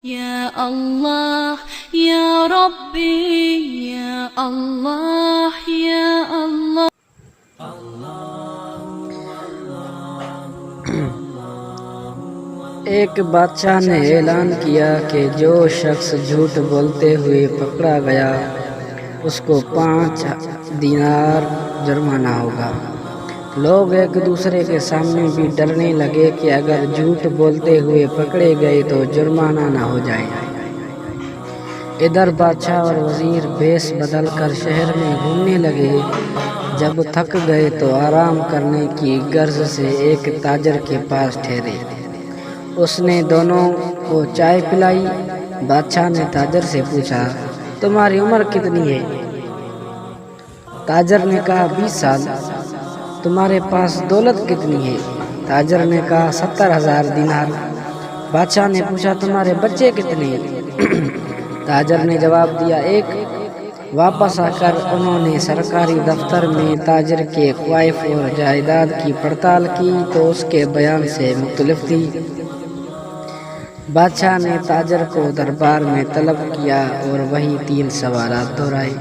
يا الله يا ربي يا الله يا الله. ایک بادشاہ نے اعلان کیا کہ جو شخص جھوٹ بولتے ہوئے پکڑا گیا اس کو 5 دینار جرمانہ ہوگا۔ لوگ ایک دوسرے کے سامنے بھی ڈرنے لگے کہ اگر جھوٹ بولتے ہوئے پکڑے گئے تو جرمانہ نہ ہو جائے۔ ادھر بادشاہ اور وزیر بھیس بدل کر شہر میں گھومنے لگے۔ جب تھک گئے تو آرام کرنے کی غرض سے ایک تاجر کے پاس ٹھہرے۔ اس نے دونوں کو چائے پلائی۔ بادشاہ نے تاجر سے پوچھا، تمہاری عمر کتنی ہے؟ تاجر نے کہا 20 سال۔ تمہارے پاس دولت کتنی ہے؟ تاجر نے کہا 70,000 دینار۔ بادشاہ نے پوچھا تمہارے بچے کتنے ہیں؟ تاجر نے جواب دیا 1۔ واپس آ کر انہوں نے سرکاری دفتر میں تاجر کے کوائف اور جائیداد کی پڑتال کی تو اس کے بیان سے مختلف تھی۔ بادشاہ نے تاجر کو دربار میں طلب کیا اور وہی 3 سوالات دہرائے۔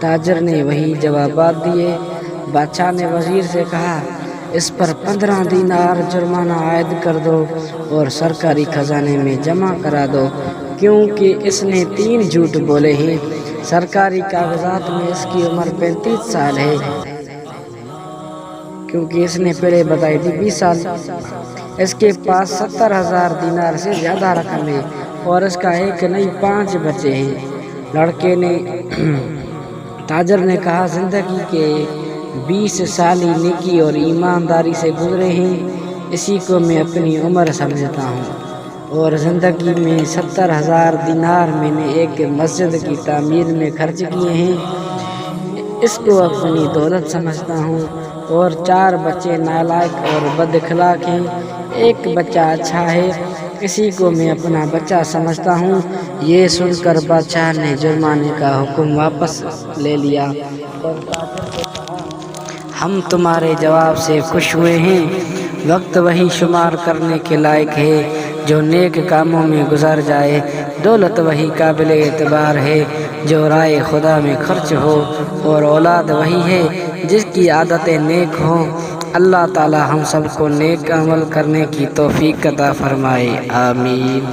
تاجر نے وہی جوابات دیے۔ بادشاہ نے وزیر سے کہا اس پر 15 دینار جرمانہ عائد کر دو اور سرکاری خزانے میں جمع کرا دو، کیونکہ اس نے 3 جھوٹ بولے ہیں۔ سرکاری کاغذات میں اس کی عمر 35 سال ہے، کیونکہ اس نے پہلے بتائی تھی 20 سال۔ اس کے پاس 70,000 دینار سے زیادہ رقم ہے اور اس کا ایک نہیں 5 بچے ہیں۔ لڑکے نے تاجر نے کہا زندگی کے 20 سال ہی نیکی اور ایمانداری سے گزرے ہیں، اسی کو میں اپنی عمر سمجھتا ہوں، اور زندگی میں 70,000 دینار میں نے ایک مسجد کی تعمیر میں خرچ کیے ہیں، اس کو اپنی دولت سمجھتا ہوں، اور 4 بچے نالائق اور بد اخلاق ہیں، ایک بچہ اچھا ہے، اسی کو میں اپنا بچہ سمجھتا ہوں۔ یہ سن کر بادشاہ نے جرمانے کا حکم واپس لے لیا اور تاجر کو کہا ہم تمہارے جواب سے خوش ہوئے ہیں۔ وقت وہی شمار کرنے کے لائق ہے جو نیک کاموں میں گزر جائے، دولت وہی قابل اعتبار ہے جو رائے خدا میں خرچ ہو، اور اولاد وہی ہے جس کی عادتیں نیک ہوں۔ اللہ تعالی ہم سب کو نیک عمل کرنے کی توفیق عطا فرمائے، آمین۔